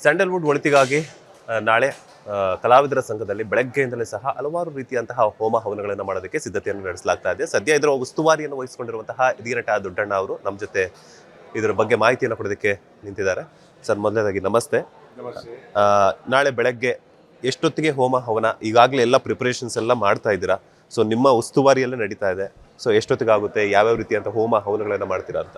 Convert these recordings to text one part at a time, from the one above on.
Sandalwood ಒಳಿತಿಗಾಗಿ ನಾಳೆ ಕಲಾವಿದರ ಸಂಘದಲ್ಲಿ ಬೆಳಗ್ಗೆಯಿಂದಲೇ ಸಹ ಹಲವಾರು ರೀತಿಯಂತಹ ಹೋಮ ಹವನಗಳನ್ನು ಮಾಡೋದಕ್ಕೆ ಸಿದ್ಧತೆಯನ್ನು ನಡೆಸಲಾಗ್ತಾ ಇದೆ. ಸದ್ಯ ಇದರ ಉಸ್ತುವಾರಿಯನ್ನು ವಹಿಸಿಕೊಂಡಿರುವಂತಹ ಹಿರಿಯ ನಟ ದೊಡ್ಡಣ್ಣ ಅವರು ನಮ್ಮ ಜೊತೆ ಇದರ ಬಗ್ಗೆ ಮಾಹಿತಿಯನ್ನು ಕೊಡೋದಕ್ಕೆ ನಿಂತಿದ್ದಾರೆ. ಸರ್, ಮೊದಲನೇದಾಗಿ ನಮಸ್ತೆ. ನಾಳೆ ಬೆಳಗ್ಗೆ ಎಷ್ಟೊತ್ತಿಗೆ ಹೋಮ ಹವನ, ಈಗಾಗಲೇ ಎಲ್ಲ ಪ್ರಿಪರೇಷನ್ಸ್ ಎಲ್ಲ ಮಾಡ್ತಾ ಇದ್ದೀರಾ? ಸೊ ನಿಮ್ಮ ಉಸ್ತುವಾರಿಯಲ್ಲೇ ನಡೀತಾ ಇದೆ. ಸೊ ಎಷ್ಟೊತ್ತಿಗಾಗುತ್ತೆ, ಯಾವ್ಯಾವ ರೀತಿಯಂಥ ಹೋಮ ಹವನಗಳನ್ನು ಮಾಡ್ತೀರಾ ಅಂತ?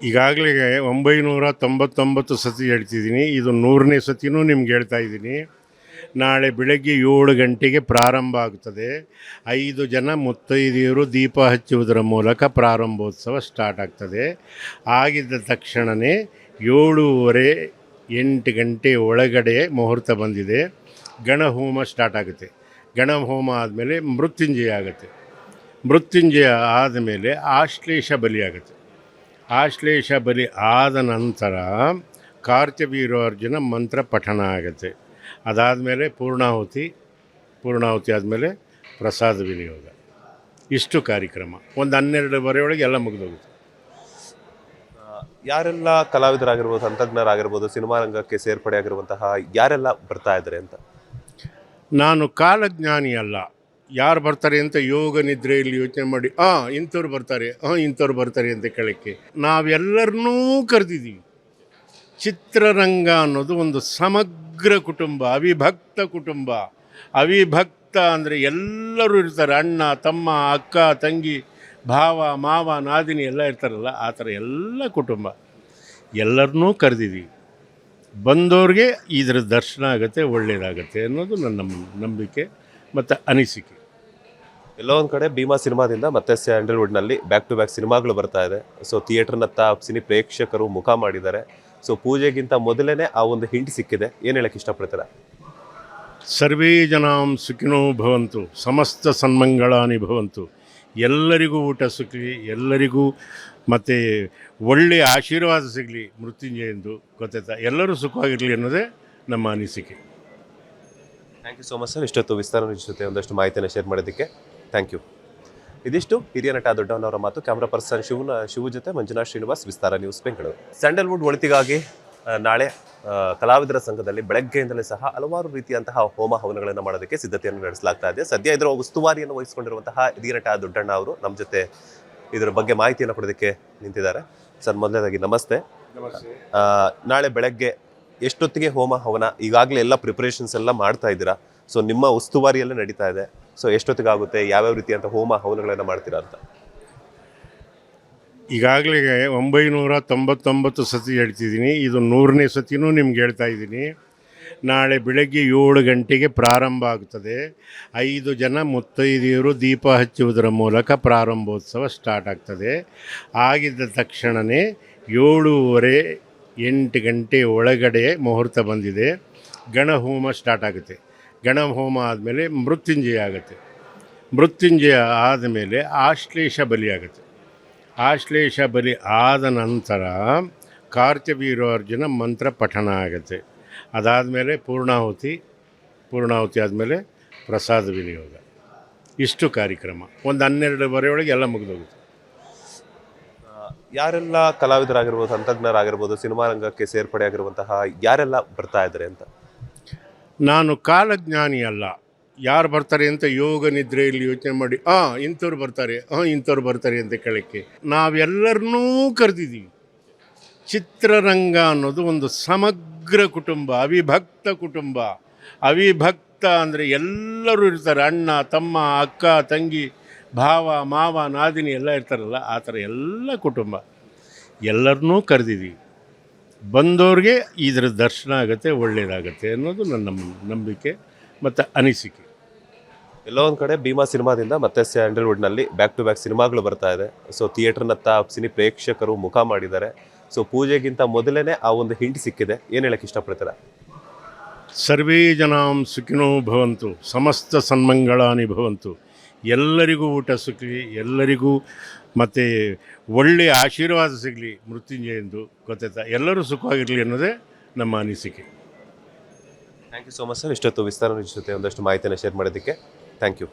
ಈಗಾಗಲೇ 999 ಸತಿ ಹೇಳ್ತಿದ್ದೀನಿ, ಇದು 100ನೇ ಸತಿನೂ ನಿಮ್ಗೆ ಹೇಳ್ತಾ ಇದ್ದೀನಿ. ನಾಳೆ ಬೆಳಗ್ಗೆ 7 ಗಂಟೆಗೆ ಪ್ರಾರಂಭ ಆಗುತ್ತದೆ. 5 ಜನ ಮುತ್ತೈದೆಯರು ದೀಪ ಹಚ್ಚುವುದರ ಮೂಲಕ ಪ್ರಾರಂಭೋತ್ಸವ ಸ್ಟಾರ್ಟ್ ಆಗ್ತದೆ. ಆಗಿದ್ದ ತಕ್ಷಣವೇ 7:30 8 ಗಂಟೆ ಒಳಗಡೆ ಮುಹೂರ್ತ ಬಂದಿದೆ. ಗಣಹೋಮ ಸ್ಟಾರ್ಟ್ ಆಗುತ್ತೆ. ಗಣಹೋಮ ಆದಮೇಲೆ ಮೃತ್ಯುಂಜಯ ಆಗುತ್ತೆ. ಮೃತ್ಯುಂಜಯ ಆದಮೇಲೆ ಆಶ್ಲೇಷ ಬಲಿ ಆಗುತ್ತೆ. ಆಶ್ಲೇಷ ಬಲಿ ಆದ ನಂತರ ಕಾರ್ತ್ಯವೀರ್ಯಾರ್ಜುನ ಮಂತ್ರ ಪಠಣ ಆಗುತ್ತೆ. ಅದಾದಮೇಲೆ ಪೂರ್ಣಾಹುತಿ ಆದಮೇಲೆ ಪ್ರಸಾದ ವಿನಿಯೋಗ. ಇಷ್ಟು ಕಾರ್ಯಕ್ರಮ 12:30 ಒಳಗೆ ಎಲ್ಲ ಮುಗಿದೋಗುತ್ತೆ. ಯಾರೆಲ್ಲ ಕಲಾವಿದರಾಗಿರ್ಬೋದು, ತಂತ್ರಜ್ಞರಾಗಿರ್ಬೋದು, ಸಿನಿಮಾ ರಂಗಕ್ಕೆ ಸೇರ್ಪಡೆ ಆಗಿರುವಂತಹ ಯಾರೆಲ್ಲ ಬರ್ತಾ ಇದ್ದಾರೆ ಅಂತ? ನಾನು ಕಾಲಜ್ಞಾನಿ ಅಲ್ಲ. ಯಾರು ಬರ್ತಾರೆ ಅಂತ ಯೋಗ ನಿದ್ರೆಯಲ್ಲಿ ಯೋಚನೆ ಮಾಡಿ ಇಂಥವ್ರು ಬರ್ತಾರೆ ಅಂತ ಕೇಳೋಕ್ಕೆ ನಾವೆಲ್ಲರನ್ನೂ ಕರೆದಿದ್ದೀವಿ. ಚಿತ್ರರಂಗ ಅನ್ನೋದು ಒಂದು ಸಮಗ್ರ ಕುಟುಂಬ, ಅವಿಭಕ್ತ ಕುಟುಂಬ. ಅವಿಭಕ್ತ ಅಂದರೆ ಎಲ್ಲರೂ ಇರ್ತಾರೆ. ಅಣ್ಣ, ತಮ್ಮ, ಅಕ್ಕ, ತಂಗಿ, ಭಾವ, ಮಾವ, ನಾದಿನಿ ಎಲ್ಲ ಇರ್ತಾರಲ್ಲ, ಆ ಥರ ಎಲ್ಲ ಕುಟುಂಬ. ಎಲ್ಲರನ್ನೂ ಕರೆದಿದ್ದೀವಿ. ಬಂದವ್ರಿಗೆ ಇದರ ದರ್ಶನ ಆಗುತ್ತೆ, ಒಳ್ಳೆಯದಾಗತ್ತೆ ಅನ್ನೋದು ನನ್ನ ನಂಬಿಕೆ ಮತ್ತು ಅನಿಸಿಕೆ. ಎಲ್ಲೋ ಒಂದು ಕಡೆ ಭೀಮಾ ಸಿನಿಮಾದಿಂದ ಮತ್ತೆ ಸ್ಯಾಂಡಲ್ವುಡ್ನಲ್ಲಿ ಬ್ಯಾಕ್ ಟು ಬ್ಯಾಕ್ ಸಿನಿಮಾಗಳು ಬರ್ತಾ ಇದೆ. ಸೊ ಥಿಯೇಟರ್ನತ್ತ ಸಿನಿ ಪ್ರೇಕ್ಷಕರು ಮುಖ ಮಾಡಿದ್ದಾರೆ. ಸೊ ಪೂಜೆಗಿಂತ ಮೊದಲೇ ಆ ಒಂದು ಹಿಂಟ್ ಸಿಕ್ಕಿದೆ. ಏನು ಹೇಳಕ್ಕೆ ಇಷ್ಟಪಡ್ತಾರೆ? ಸರ್ವೇ ಜನಾಂ ಸುಖಿನೋ ಭವಂತು, ಸಮಸ್ತ ಸನ್ಮಂಗಳಾನಿ ಭವಂತು. ಎಲ್ಲರಿಗೂ ಊಟ ಸಿಗಲಿ, ಎಲ್ಲರಿಗೂ ಮತ್ತು ಒಳ್ಳೆಯ ಆಶೀರ್ವಾದ ಸಿಗಲಿ ಮೃತ್ಯುಂಜಯಂದು. ಗೊತ್ತಾಯ್ತಾ? ಎಲ್ಲರೂ ಸುಖವಾಗಿರಲಿ ಅನ್ನೋದೇ ನಮ್ಮ ಅನಿಸಿಕೆ. Thank you so much sir. ಇಷ್ಟೊತ್ತು ವಿಸ್ತಾರ ಜೊತೆ ಒಂದಷ್ಟು ಮಾಹಿತಿಯನ್ನು ಶೇರ್ ಮಾಡೋದಕ್ಕೆ ಥ್ಯಾಂಕ್ ಯು. ಇದಿಷ್ಟು ಹಿರಿಯ ನಟ ದೊಡ್ಡಣ್ಣವರ ಮಾತು. ಕ್ಯಾಮ್ರಾ ಪರ್ಸನ್ ಶಿವು ಜೊತೆ ಮಂಜುನಾಥ್ ಶ್ರೀನಿವಾಸ್, ವಿಸ್ತಾರ ನ್ಯೂಸ್, ಬೆಂಗಳೂರು. ಸ್ಯಾಂಡಲ್ವುಡ್ ಒಳಿತಿಗಾಗಿ ನಾಳೆ ಕಲಾವಿದರ ಸಂಘದಲ್ಲಿ ಬೆಳಗ್ಗೆಯಿಂದಲೇ ಸಹ ಹಲವಾರು ರೀತಿಯಂತಹ ಹೋಮ ಹವನಗಳನ್ನು ಮಾಡೋದಕ್ಕೆ ಸಿದ್ಧತೆಯನ್ನು ನಡೆಸಲಾಗ್ತಾ ಇದೆ. ಸದ್ಯ ಇದರ ಉಸ್ತುವಾರಿಯನ್ನು ವಹಿಸಿಕೊಂಡಿರುವಂತಹ ಹಿರಿಯ ನಟ ದೊಡ್ಡಣ್ಣ ಅವರು ನಮ್ಮ ಜೊತೆ ಇದರ ಬಗ್ಗೆ ಮಾಹಿತಿಯನ್ನು ಕೊಡೋದಕ್ಕೆ ನಿಂತಿದ್ದಾರೆ. ಸರ್, ಮೊದಲನೇದಾಗಿ ನಮಸ್ತೆ. ನಾಳೆ ಬೆಳಗ್ಗೆ ಎಷ್ಟೊತ್ತಿಗೆ ಹೋಮ ಹವನ, ಈಗಾಗಲೇ ಎಲ್ಲ ಪ್ರಿಪರೇಷನ್ಸ್ ಎಲ್ಲ ಮಾಡ್ತಾ ಇದ್ದೀರಾ? ಸೊ ನಿಮ್ಮ ಉಸ್ತುವಾರಿಯಲ್ಲೇ ನಡೀತಾ ಇದೆ. ಸೊ ಎಷ್ಟೊತ್ತಿಗಾಗುತ್ತೆ, ಯಾವ್ಯಾವ ರೀತಿಯಂಥ ಹೋಮ ಹವನಗಳನ್ನು ಮಾಡ್ತೀರಾ ಅಂತ? ಈಗಾಗಲೇ 999 ಸತಿ ಹೇಳ್ತಿದ್ದೀನಿ, ಇದು 100ನೇ ಸತಿನೂ ನಿಮ್ಗೆ ಹೇಳ್ತಾ ಇದ್ದೀನಿ. ನಾಳೆ ಬೆಳಗ್ಗೆ 7 ಗಂಟೆಗೆ ಪ್ರಾರಂಭ ಆಗುತ್ತದೆ. 5 ಜನ ಮುತ್ತೈದೆಯರು ದೀಪ ಹಚ್ಚುವುದರ ಮೂಲಕ ಪ್ರಾರಂಭೋತ್ಸವ ಸ್ಟಾರ್ಟ್ ಆಗ್ತದೆ. ಆಗಿದ್ದ ತಕ್ಷಣವೇ 7:30 8 ಗಂಟೆ ಒಳಗಡೆ ಮುಹೂರ್ತ ಬಂದಿದೆ. ಗಣಹೋಮ ಸ್ಟಾರ್ಟ್ ಆಗುತ್ತೆ. ಗಣಹೋಮ ಆದಮೇಲೆ ಮೃತ್ಯುಂಜಯ ಆಗುತ್ತೆ. ಮೃತ್ಯುಂಜಯ ಆದಮೇಲೆ ಆಶ್ಲೇಷ ಬಲಿ ಆಗುತ್ತೆ. ಆಶ್ಲೇಷ ಬಲಿ ಆದ ನಂತರ ಕಾರ್ತ್ಯವೀರ್ಯಾರ್ಜುನ ಮಂತ್ರ ಪಠಣ ಆಗುತ್ತೆ. ಅದಾದಮೇಲೆ ಪೂರ್ಣಾಹುತಿ ಆದಮೇಲೆ ಪ್ರಸಾದ ವಿನಿಯೋಗ. ಇಷ್ಟು ಕಾರ್ಯಕ್ರಮ 12:30 ಒಳಗೆ ಎಲ್ಲ ಮುಗಿದೋಗುತ್ತೆ. ಯಾರೆಲ್ಲ ಕಲಾವಿದರಾಗಿರ್ಬೋದು, ತಂತ್ರಜ್ಞರಾಗಿರ್ಬೋದು, ಸಿನಿಮಾ ರಂಗಕ್ಕೆ ಸೇರ್ಪಡೆ ಆಗಿರುವಂತಹ ಯಾರೆಲ್ಲ ಬರ್ತಾ ಇದ್ದಾರೆ ಅಂತ? ನಾನು ಕಾಲಜ್ಞಾನಿ ಅಲ್ಲ. ಯಾರು ಬರ್ತಾರೆ ಅಂತ ಯೋಗ ನಿದ್ರೆಯಲ್ಲಿ ಯೋಚನೆ ಮಾಡಿ ಇಂಥವ್ರು ಬರ್ತಾರೆ ಅಂತ ಕೇಳೋಕ್ಕೆ ನಾವೆಲ್ಲರನ್ನೂ ಕರೆದಿದ್ದೀವಿ. ಚಿತ್ರರಂಗ ಅನ್ನೋದು ಒಂದು ಸಮಗ್ರ ಕುಟುಂಬ, ಅವಿಭಕ್ತ ಕುಟುಂಬ. ಅವಿಭಕ್ತ ಅಂದರೆ ಎಲ್ಲರೂ ಇರ್ತಾರೆ. ಅಣ್ಣ, ತಮ್ಮ, ಅಕ್ಕ, ತಂಗಿ, ಭಾವ, ಮಾವ, ನಾದಿನಿ ಎಲ್ಲ ಇರ್ತಾರಲ್ಲ, ಆ ಥರ ಎಲ್ಲ ಕುಟುಂಬ. ಎಲ್ಲರನ್ನೂ ಕರೆದಿದ್ದೀವಿ. ಬಂದವ್ರಿಗೆ ಇದರ ದರ್ಶನ ಆಗುತ್ತೆ, ಒಳ್ಳೆಯದಾಗತ್ತೆ ಅನ್ನೋದು ನನ್ನ ನಂಬಿಕೆ ಮತ್ತು ಅನಿಸಿಕೆ. ಎಲ್ಲೋ ಒಂದು ಕಡೆ ಭೀಮಾ ಸಿನಿಮಾದಿಂದ ಮತ್ತೆ ಸ್ಯಾಂಡಲ್ವುಡ್ನಲ್ಲಿ ಬ್ಯಾಕ್ ಟು ಬ್ಯಾಕ್ ಸಿನಿಮಾಗಳು ಬರ್ತಾ ಇದೆ. ಸೊ ಥಿಯೇಟರ್ನತ್ತ ಸಿನಿ ಪ್ರೇಕ್ಷಕರು ಮುಖ ಮಾಡಿದ್ದಾರೆ. ಸೊ ಪೂಜೆಗಿಂತ ಮೊದಲೇ ಆ ಒಂದು ಹಿಂಟ್ ಸಿಕ್ಕಿದೆ. ಏನು ಹೇಳಕ್ಕೆ ಇಷ್ಟಪಡ್ತಾರೆ? ಸರ್ವೇ ಜನಾಂ ಸುಖಿನೋ ಭವಂತು, ಸಮಸ್ತ ಸನ್ಮಂಗಳಾನಿ ಭವಂತು. ಎಲ್ಲರಿಗೂ ಊಟ ಸಿಗಲಿ, ಎಲ್ಲರಿಗೂ ಮತ್ತು ಒಳ್ಳೆಯ ಆಶೀರ್ವಾದ ಸಿಗಲಿ ಮೃತ್ಯುಂಜಯಂದು. ಗೊತ್ತಾಯ್ತಾ? ಎಲ್ಲರೂ ಸುಖವಾಗಿರಲಿ ಅನ್ನೋದೇ ನಮ್ಮ ಅನಿಸಿಕೆ. Thank you so much sir. ಇಷ್ಟೊತ್ತು ವಿಸ್ತಾರ ಜೊತೆ ಒಂದಷ್ಟು ಮಾಹಿತಿಯನ್ನು ಶೇರ್ ಮಾಡೋದಕ್ಕೆ ಥ್ಯಾಂಕ್ ಯು.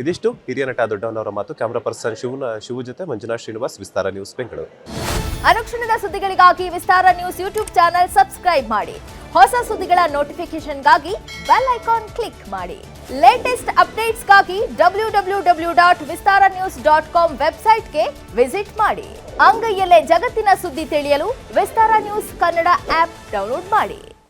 ಇದಿಷ್ಟು ಹಿರಿಯ ನಟ ದೊಡ್ಡಣ್ಣವರ ಮಾತು. ಕ್ಯಾಮ್ರಾ ಪರ್ಸನ್ ಶಿವು ಜೊತೆ ಮಂಜುನಾಥ್ ಶ್ರೀನಿವಾಸ್, ವಿಸ್ತಾರ ನ್ಯೂಸ್, ಬೆಂಗಳೂರು. ಅನುಕ್ಷಣದ ಸುದ್ದಿಗಳಿಗಾಗಿ ವಿಸ್ತಾರ ನ್ಯೂಸ್ ಯೂಟ್ಯೂಬ್ ಚಾನೆಲ್ ಸಬ್ಸ್ಕ್ರೈಬ್ ಮಾಡಿ. ಹೊಸ ಸುದ್ದಿಗಳ ನೋಟಿಫಿಕೇಶನ್ಗಾಗಿ ಬೆಲ್ ಐಕಾನ್ ಕ್ಲಿಕ್ ಮಾಡಿ. ಲೇಟೆಸ್ಟ್ ಅಪ್ಡೇಟ್ಸ್ಗಾಗಿ www.vistaranews.com ವೆಬ್ಸೈಟ್ಗೆ ವಿಸಿಟ್ ಮಾಡಿ. ಅಂಗೈಯಲ್ಲೇ ಜಗತ್ತಿನ ಸುದ್ದಿ ತಿಳಿಯಲು ವಿಸ್ತಾರ ನ್ಯೂಸ್ ಕನ್ನಡ ಆಪ್ ಡೌನ್ಲೋಡ್ ಮಾಡಿ.